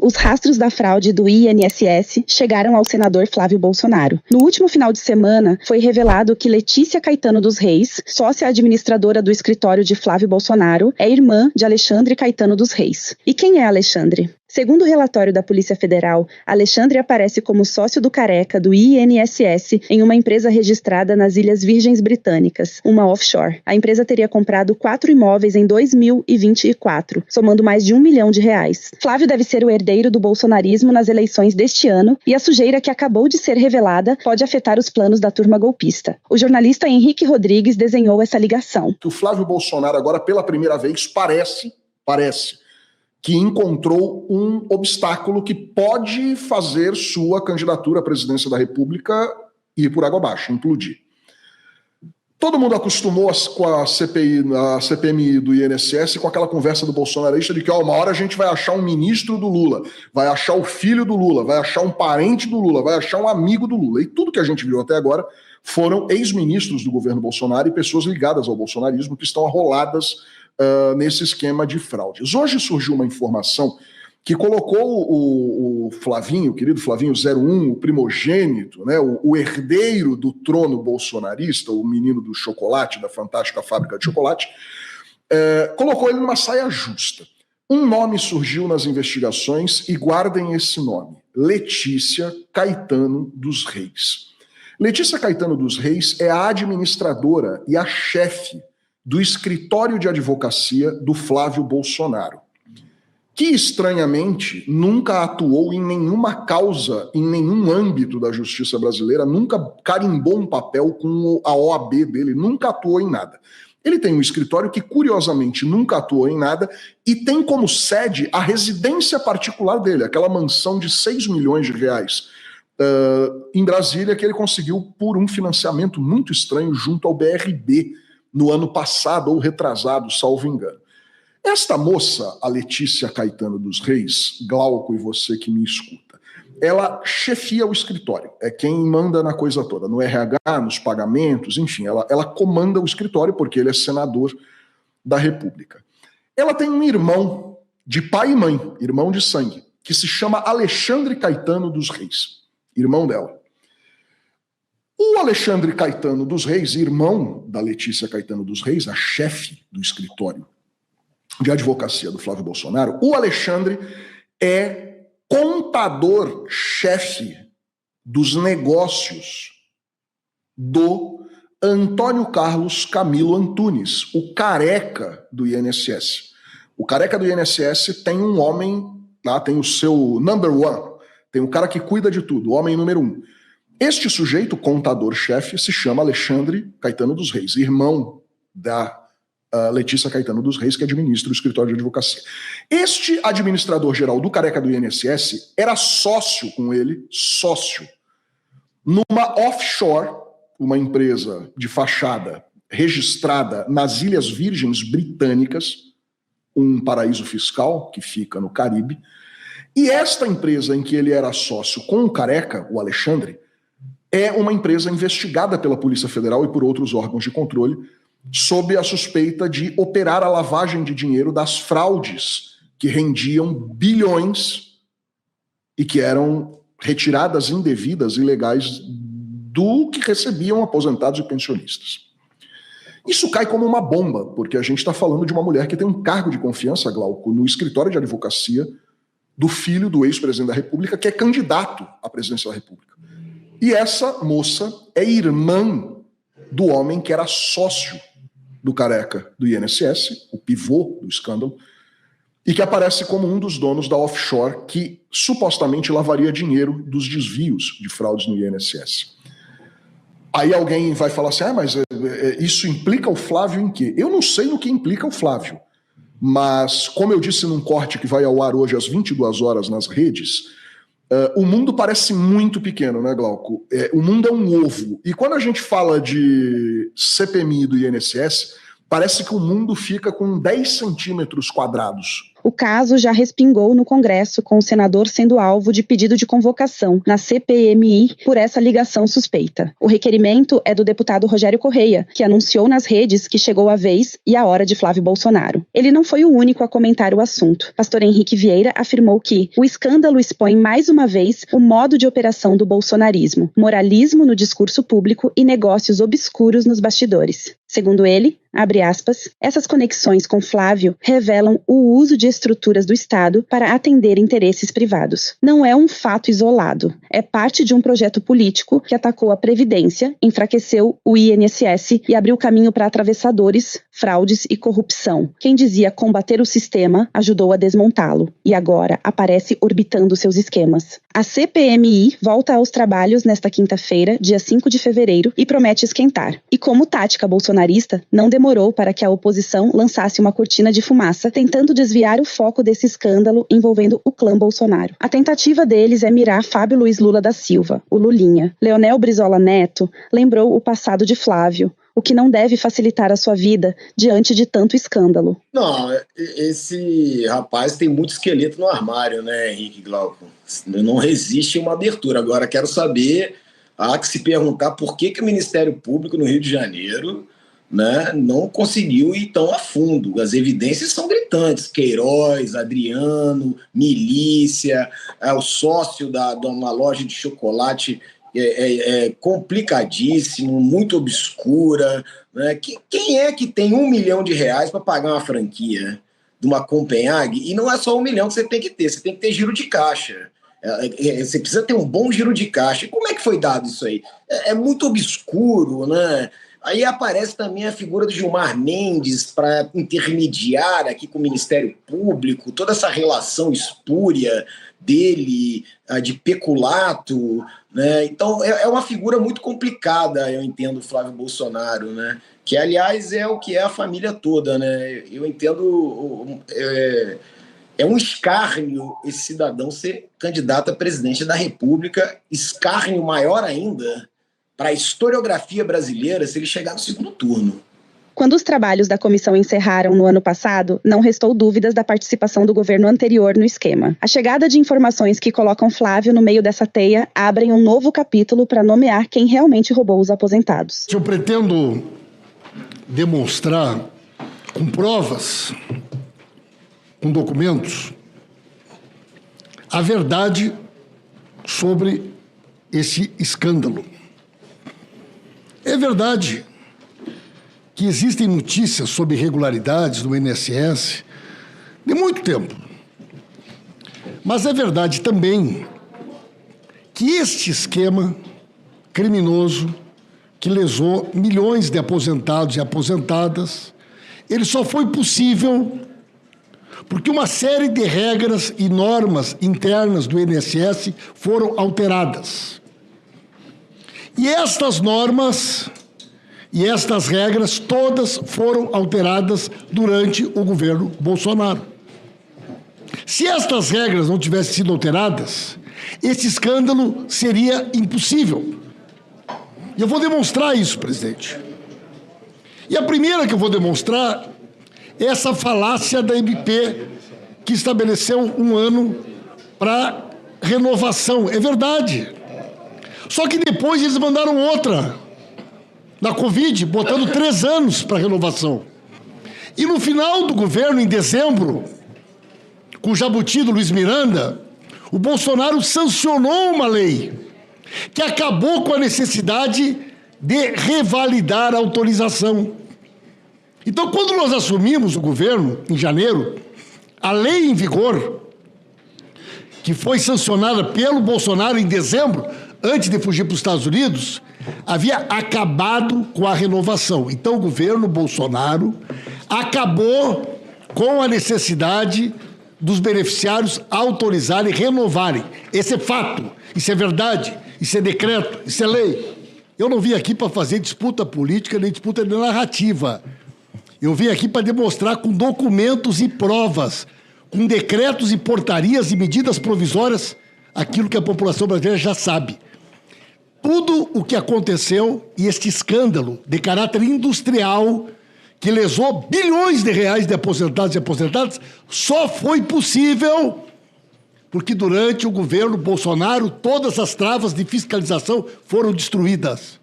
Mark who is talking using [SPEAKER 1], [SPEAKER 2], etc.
[SPEAKER 1] Os rastros da fraude do INSS chegaram ao senador Flávio Bolsonaro. No último final de semana, foi revelado que Letícia Caetano dos Reis, sócia administradora do escritório de Flávio Bolsonaro, é irmã de Alexandre Caetano dos Reis. E quem é Alexandre? Segundo o relatório da Polícia Federal, Alexandre aparece como sócio do Careca do INSS em uma empresa registrada nas Ilhas Virgens Britânicas, uma offshore. A empresa teria comprado 4 imóveis em 2024, somando mais de R$1 milhão. Flávio deve ser o herdeiro do bolsonarismo nas eleições deste ano e a sujeira que acabou de ser revelada pode afetar os planos da turma golpista. O jornalista Henrique Rodrigues desenhou essa ligação.
[SPEAKER 2] O Flávio Bolsonaro agora, pela primeira vez, parece que encontrou um obstáculo que pode fazer sua candidatura à presidência da República ir por água abaixo, implodir. Todo mundo acostumou com a CPMI do INSS com aquela conversa do bolsonarista de que uma hora a gente vai achar um ministro do Lula, vai achar o filho do Lula, vai achar um parente do Lula, vai achar um amigo do Lula. E tudo que a gente viu até agora foram ex-ministros do governo Bolsonaro e pessoas ligadas ao bolsonarismo que estão arroladas nesse esquema de fraudes. Hoje surgiu uma informação que colocou o Flavinho, o querido Flavinho 01, o primogênito, né, o herdeiro do trono bolsonarista, o menino do chocolate, da fantástica fábrica de chocolate, colocou ele numa saia justa. Um nome surgiu nas investigações e guardem esse nome: Letícia Caetano dos Reis. Letícia Caetano dos Reis é a administradora e a chefe do escritório de advocacia do Flávio Bolsonaro, que estranhamente nunca atuou em nenhuma causa, em nenhum âmbito da justiça brasileira, nunca carimbou um papel com a OAB dele, nunca atuou em nada. Ele tem um escritório que, curiosamente, nunca atuou em nada e tem como sede a residência particular dele, aquela mansão de R$6 milhões em Brasília, que ele conseguiu por um financiamento muito estranho junto ao BRB no ano passado, ou retrasado, salvo engano. Esta moça, a Letícia Caetano dos Reis, Glauco e você que me escuta, ela chefia o escritório, é quem manda na coisa toda, no RH, nos pagamentos, enfim, ela comanda o escritório porque ele é senador da República. Ela tem um irmão de pai e mãe, irmão de sangue, que se chama Alexandre Caetano dos Reis, irmão dela. O Alexandre Caetano dos Reis, irmão da Letícia Caetano dos Reis, a chefe do escritório de advocacia do Flávio Bolsonaro, o Alexandre é contador-chefe dos negócios do Antônio Carlos Camilo Antunes, o careca do INSS. O careca do INSS tem um homem, lá tem o seu number one, tem um cara que cuida de tudo, o homem número 1. Este sujeito, contador-chefe, se chama Alexandre Caetano dos Reis, irmão da Letícia Caetano dos Reis, que administra o escritório de advocacia. Este administrador-geral do careca do INSS era sócio com ele, numa offshore, uma empresa de fachada registrada nas Ilhas Virgens Britânicas, um paraíso fiscal que fica no Caribe, e esta empresa em que ele era sócio com o careca, o Alexandre, é uma empresa investigada pela Polícia Federal e por outros órgãos de controle, sob a suspeita de operar a lavagem de dinheiro das fraudes que rendiam bilhões e que eram retiradas indevidas, ilegais, do que recebiam aposentados e pensionistas. Isso cai como uma bomba, porque a gente está falando de uma mulher que tem um cargo de confiança, Glauco, no escritório de advocacia do filho do ex-presidente da República, que é candidato à presidência da República. E essa moça é irmã do homem que era sócio do careca do INSS, o pivô do escândalo, e que aparece como um dos donos da offshore que supostamente lavaria dinheiro dos desvios de fraudes no INSS. Aí alguém vai falar assim, mas isso implica o Flávio em quê? Eu não sei no que implica o Flávio, mas como eu disse num corte que vai ao ar hoje às 22 horas nas redes, o mundo parece muito pequeno, né, Glauco? O mundo é um ovo. E quando a gente fala de CPMI do INSS, parece que o mundo fica com 10 centímetros quadrados
[SPEAKER 1] O caso já respingou no Congresso, com o senador sendo alvo de pedido de convocação na CPMI por essa ligação suspeita. O requerimento é do deputado Rogério Correia, que anunciou nas redes que chegou a vez e a hora de Flávio Bolsonaro. Ele não foi o único a comentar o assunto. Pastor Henrique Vieira afirmou que o escândalo expõe mais uma vez o modo de operação do bolsonarismo, moralismo no discurso público e negócios obscuros nos bastidores. Segundo ele, abre aspas, essas conexões com Flávio revelam o uso de estruturas do Estado para atender interesses privados. Não é um fato isolado, é parte de um projeto político que atacou a Previdência, enfraqueceu o INSS e abriu caminho para atravessadores, fraudes e corrupção. Quem dizia combater o sistema ajudou a desmontá-lo e agora aparece orbitando seus esquemas. A CPMI volta aos trabalhos nesta quinta-feira, dia 5 de fevereiro, e promete esquentar. E como tática bolsonarista, não demorou para que a oposição lançasse uma cortina de fumaça, tentando desviar o foco desse escândalo envolvendo o clã Bolsonaro. A tentativa deles é mirar Fábio Luiz Lula da Silva, o Lulinha. Leonel Brizola Neto lembrou o passado de Flávio, o que não deve facilitar a sua vida diante de tanto escândalo.
[SPEAKER 3] Não, esse rapaz tem muito esqueleto no armário, né, Henrique Glauco? Não resiste uma abertura. Agora, quero saber, há que se perguntar por que o Ministério Público no Rio de Janeiro, né, não conseguiu ir tão a fundo. As evidências são gritantes. Queiroz, Adriano, milícia, o sócio de uma loja de chocolate complicadíssimo, muito obscura, né? Quem é que tem R$1 milhão para pagar uma franquia de uma Copenhague? E não é só 1 milhão que você tem que ter giro de caixa. Você precisa ter um bom giro de caixa. E como é que foi dado isso aí? É muito obscuro, né? Aí aparece também a figura do Gilmar Mendes para intermediar aqui com o Ministério Público, toda essa relação espúria dele, de peculato, né? Então é uma figura muito complicada, eu entendo, o Flávio Bolsonaro, né? Que, aliás, é o que é a família toda, né? Eu entendo, é um escárnio esse cidadão ser candidato a presidente da República, escárnio maior ainda para a historiografia brasileira se ele chegar no segundo turno.
[SPEAKER 1] Quando os trabalhos da comissão encerraram no ano passado, não restou dúvidas da participação do governo anterior no esquema. A chegada de informações que colocam Flávio no meio dessa teia abrem um novo capítulo para nomear quem realmente roubou os aposentados.
[SPEAKER 4] Eu pretendo demonstrar com provas, com documentos, a verdade sobre esse escândalo. É verdade que existem notícias sobre irregularidades no INSS de muito tempo. Mas é verdade também que este esquema criminoso que lesou milhões de aposentados e aposentadas, ele só foi possível porque uma série de regras e normas internas do INSS foram alteradas. E estas normas e estas regras todas foram alteradas durante o governo Bolsonaro. Se estas regras não tivessem sido alteradas, esse escândalo seria impossível. E eu vou demonstrar isso, presidente. E a primeira que eu vou demonstrar é essa falácia da MP que estabeleceu 1 ano para renovação. É verdade. Só que depois eles mandaram outra na Covid, botando 3 anos para renovação. E no final do governo, em dezembro, com o jabuti do Luiz Miranda, o Bolsonaro sancionou uma lei que acabou com a necessidade de revalidar a autorização. Então, quando nós assumimos o governo, em janeiro, a lei em vigor, que foi sancionada pelo Bolsonaro em dezembro, antes de fugir para os Estados Unidos, havia acabado com a renovação. Então, o governo Bolsonaro acabou com a necessidade dos beneficiários autorizarem e renovarem. Esse é fato, isso é verdade, isso é decreto, isso é lei. Eu não vim aqui para fazer disputa política nem disputa de narrativa. Eu vim aqui para demonstrar com documentos e provas, com decretos e portarias e medidas provisórias, aquilo que a população brasileira já sabe. Tudo o que aconteceu e este escândalo de caráter industrial que lesou bilhões de reais de aposentados e aposentadas, só foi possível porque durante o governo Bolsonaro todas as travas de fiscalização foram destruídas.